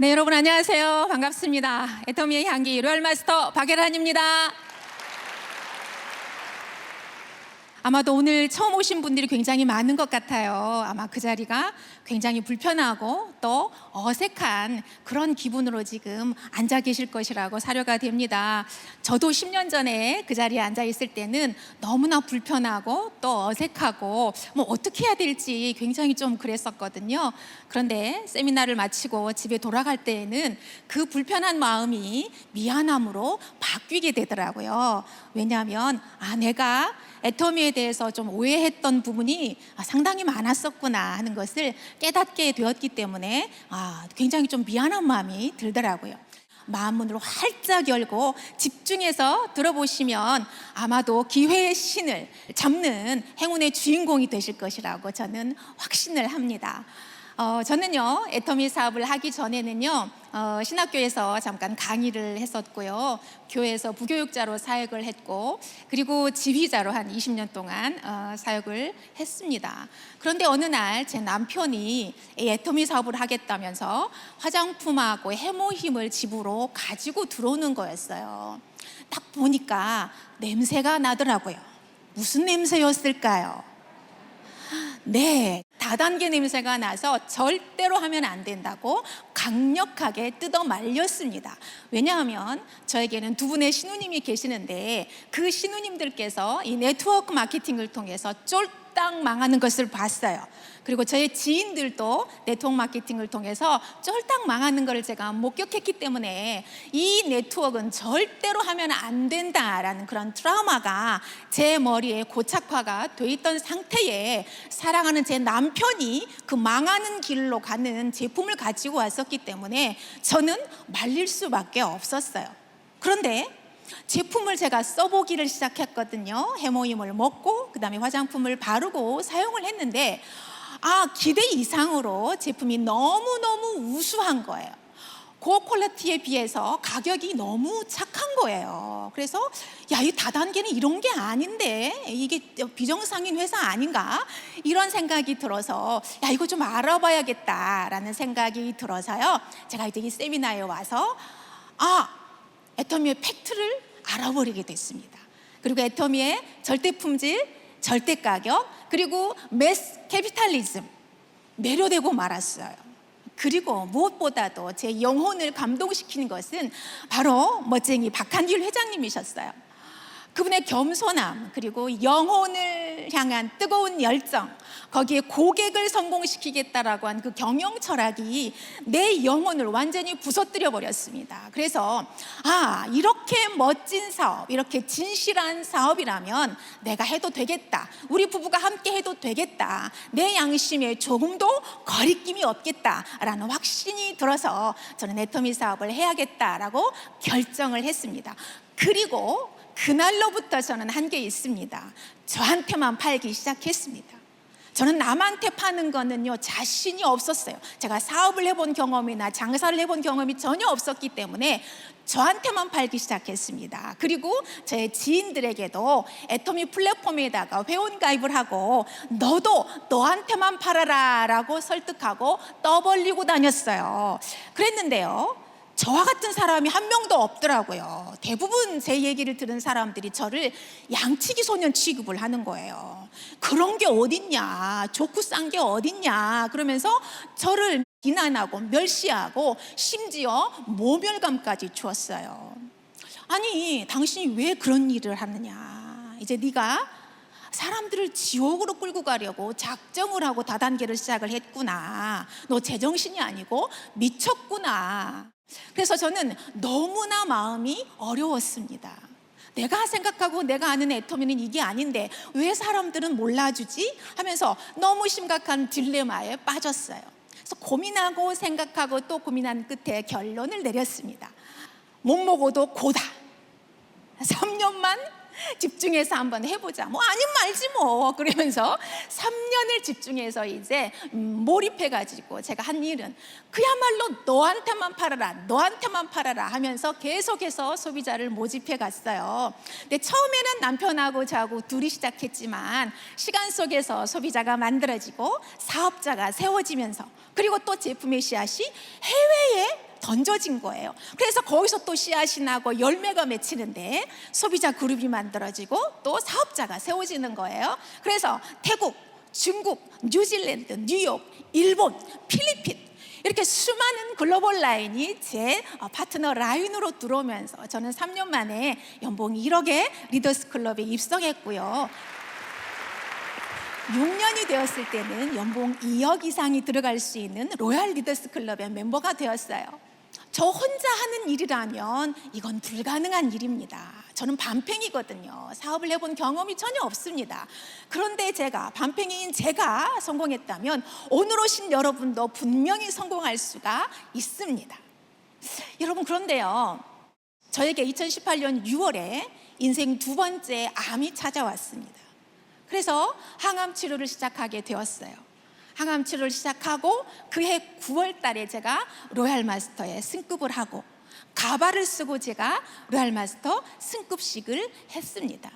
네, 여러분 안녕하세요. 반갑습니다. 애터미의 향기 로얄 마스터 박예란입니다. 아마도 오늘 처음 오신 분들이 굉장히 많은 것 같아요. 아마 그 자리가 굉장히 불편하고 또 어색한 그런 기분으로 지금 앉아 계실 것이라고 사료가 됩니다. 저도 10년 전에 그 자리에 앉아 있을 때는 너무나 불편하고 또 어색하고 어떻게 해야 될지 굉장히 좀 그랬었거든요. 그런데 세미나를 마치고 집에 돌아갈 때에는 그 불편한 마음이 미안함으로 바뀌게 되더라고요. 왜냐하면 내가 애터미에 대해서 좀 오해했던 부분이 상당히 많았었구나 하는 것을 깨닫게 되었기 때문에 굉장히 좀 미안한 마음이 들더라고요. 마음 문을 활짝 열고 집중해서 들어보시면 아마도 기회의 신을 잡는 행운의 주인공이 되실 것이라고 저는 확신을 합니다. 저는요, 애터미 사업을 하기 전에는요, 신학교에서 잠깐 강의를 했었고요, 교회에서 부교육자로 사역을 했고, 그리고 지휘자로 한 20년 동안 사역을 했습니다. 그런데 어느 날 제 남편이 애터미 사업을 하겠다면서 화장품하고 해모힘을 집으로 가지고 들어오는 거였어요. 딱 보니까 냄새가 나더라고요. 무슨 냄새였을까요? 네, 다단계 냄새가 나서 절대로 하면 안 된다고 강력하게 뜯어 말렸습니다. 왜냐하면 저에게는 두 분의 신우님이 계시는데 그 신우님들께서 이 네트워크 마케팅을 통해서 쫄딱 망하는 것을 봤어요. 그리고 저의 지인들도 네트워크 마케팅을 통해서 쫄딱 망하는 것을 제가 목격했기 때문에 이 네트워크는 절대로 하면 안 된다라는 그런 트라우마가 제 머리에 고착화가 돼 있던 상태에 사랑하는 제 남편이 그 망하는 길로 가는 제품을 가지고 왔었기 때문에 저는 말릴 수밖에 없었어요. 그런데 제품을 제가 써보기를 시작했거든요. 해모임을 먹고 그 다음에 화장품을 바르고 사용을 했는데 기대 이상으로 제품이 너무너무 우수한 거예요. 그 퀄리티에 비해서 가격이 너무 착한 거예요. 그래서 이 다단계는 이런 게 아닌데 이게 비정상인 회사 아닌가? 이런 생각이 들어서 이거 좀 알아봐야겠다라는 생각이 들어서요, 제가 이제 이 세미나에 와서 애터미의 팩트를 알아버리게 됐습니다. 그리고 애터미의 절대 품질, 절대 가격, 그리고 매스 캐피탈리즘 매료되고 말았어요. 그리고 무엇보다도 제 영혼을 감동시키는 것은 바로 멋쟁이 박한길 회장님이셨어요. 그분의 겸손함, 그리고 영혼을 향한 뜨거운 열정, 거기에 고객을 성공시키겠다라고 한 그 경영 철학이 내 영혼을 완전히 부서뜨려 버렸습니다. 그래서 이렇게 멋진 사업, 이렇게 진실한 사업이라면 내가 해도 되겠다, 우리 부부가 함께 해도 되겠다, 내 양심에 조금도 거리낌이 없겠다라는 확신이 들어서 저는 애터미 사업을 해야겠다라고 결정을 했습니다. 그리고 그날로부터 저는 한 게 있습니다. 저한테만 팔기 시작했습니다. 저는 남한테 파는 거는요, 자신이 없었어요. 제가 사업을 해본 경험이나 장사를 해본 경험이 전혀 없었기 때문에 저한테만 팔기 시작했습니다. 그리고 제 지인들에게도 애터미 플랫폼에다가 회원 가입을 하고 너도 너한테만 팔아라 라고 설득하고 떠벌리고 다녔어요. 그랬는데요, 저와 같은 사람이 한 명도 없더라고요. 대부분 제 얘기를 들은 사람들이 저를 양치기 소년 취급을 하는 거예요. 그런 게 어딨냐, 좋고 싼 게 어딨냐 그러면서 저를 비난하고 멸시하고 심지어 모멸감까지 주었어요. 아니, 당신이 왜 그런 일을 하느냐, 이제 네가 사람들을 지옥으로 끌고 가려고 작정을 하고 다단계를 시작을 했구나, 너 제정신이 아니고 미쳤구나. 그래서 저는 너무나 마음이 어려웠습니다. 내가 생각하고 내가 아는 애터미는 이게 아닌데 왜 사람들은 몰라주지? 하면서 너무 심각한 딜레마에 빠졌어요. 그래서 고민하고 생각하고 또 고민한 끝에 결론을 내렸습니다. 못 먹어도 고다. 3년만 집중해서 한번 해보자. 아니면 말지 그러면서 3년을 집중해서 이제 몰입해가지고 제가 한 일은 그야말로 너한테만 팔아라 하면서 계속해서 소비자를 모집해 갔어요. 근데 처음에는 남편하고 저하고 둘이 시작했지만 시간 속에서 소비자가 만들어지고 사업자가 세워지면서, 그리고 또 제품의 씨앗이 해외에 던져진 거예요. 그래서 거기서 또 씨앗이 나고 열매가 맺히는데 소비자 그룹이 만들어지고 또 사업자가 세워지는 거예요. 그래서 태국, 중국, 뉴질랜드, 뉴욕, 일본, 필리핀 이렇게 수많은 글로벌 라인이 제 파트너 라인으로 들어오면서 저는 3년 만에 연봉 1억의 리더스 클럽에 입성했고요. 6년이 되었을 때는 연봉 2억 이상이 들어갈 수 있는 로얄 리더스 클럽의 멤버가 되었어요. 저 혼자 하는 일이라면 이건 불가능한 일입니다. 저는 밤팽이거든요. 사업을 해본 경험이 전혀 없습니다. 그런데 밤팽이인 제가 성공했다면 오늘 오신 여러분도 분명히 성공할 수가 있습니다. 여러분, 그런데요, 저에게 2018년 6월에 인생 두 번째 암이 찾아왔습니다. 그래서 항암 치료를 시작하게 되었어요. 항암 치료를 시작하고 그해 9월 달에 제가 로얄 마스터에 승급을 하고 가발을 쓰고 제가 로얄 마스터 승급식을 했습니다.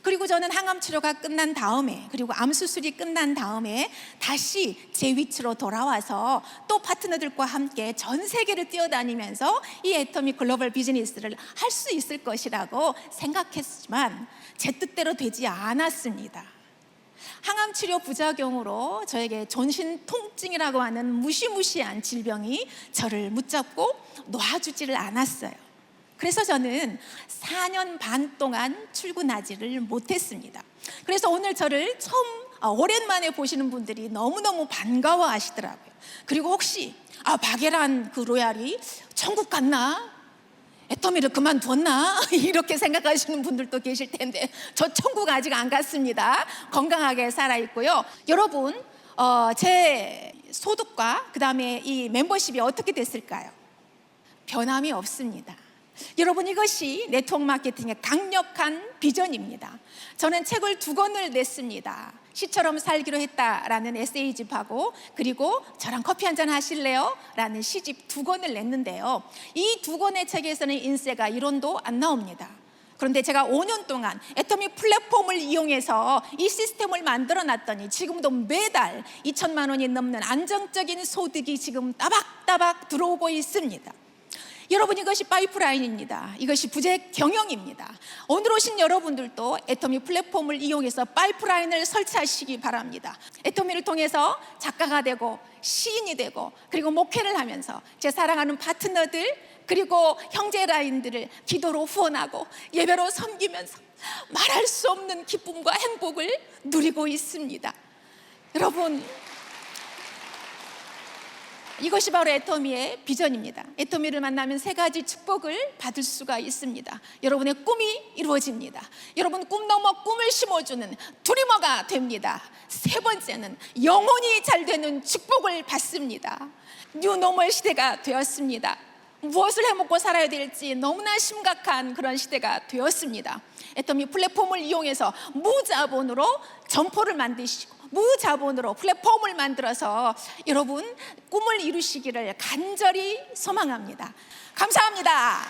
그리고 저는 항암 치료가 끝난 다음에, 그리고 암 수술이 끝난 다음에 다시 제 위치로 돌아와서 또 파트너들과 함께 전 세계를 뛰어다니면서 이 애터미 글로벌 비즈니스를 할 수 있을 것이라고 생각했지만 제 뜻대로 되지 않았습니다. 항암 치료 부작용으로 저에게 전신 통증이라고 하는 무시무시한 질병이 저를 붙잡고 놓아주지를 않았어요. 그래서 저는 4년 반 동안 출근하지를 못했습니다. 그래서 오늘 저를 오랜만에 보시는 분들이 너무너무 반가워하시더라고요. 그리고 혹시 박예란 그 로얄이 천국 갔나? 애터미를 그만뒀나? 이렇게 생각하시는 분들도 계실 텐데 저 천국 아직 안 갔습니다. 건강하게 살아있고요. 여러분, 제 소득과 그 다음에 이 멤버십이 어떻게 됐을까요? 변함이 없습니다. 여러분, 이것이 네트워크 마케팅의 강력한 비전입니다. 저는 책을 2권을 냈습니다. 시처럼 살기로 했다라는 에세이집하고, 그리고 저랑 커피 한잔 하실래요? 라는 시집 2권을 냈는데요, 이 2권의 책에서는 인세가 이론도 안 나옵니다. 그런데 제가 5년 동안 애터미 플랫폼을 이용해서 이 시스템을 만들어 놨더니 지금도 매달 2천만 원이 넘는 안정적인 소득이 지금 따박따박 들어오고 있습니다. 여러분, 이것이 파이프라인입니다. 이것이 부재 경영입니다. 오늘 오신 여러분들도 애터미 플랫폼을 이용해서 파이프라인을 설치하시기 바랍니다. 애터미를 통해서 작가가 되고 시인이 되고, 그리고 목회를 하면서 제 사랑하는 파트너들 그리고 형제 라인들을 기도로 후원하고 예배로 섬기면서 말할 수 없는 기쁨과 행복을 누리고 있습니다. 여러분, 이것이 바로 애터미의 비전입니다. 애터미를 만나면 3가지 축복을 받을 수가 있습니다. 여러분의 꿈이 이루어집니다. 여러분, 꿈 넘어 꿈을 심어주는 드리머가 됩니다. 3번째는 영혼이 잘 되는 축복을 받습니다. 뉴노멀 시대가 되었습니다. 무엇을 해먹고 살아야 될지 너무나 심각한 그런 시대가 되었습니다. 애터미 플랫폼을 이용해서 무자본으로 점포를 만드시고 무자본으로 플랫폼을 만들어서 여러분 꿈을 이루시기를 간절히 소망합니다. 감사합니다.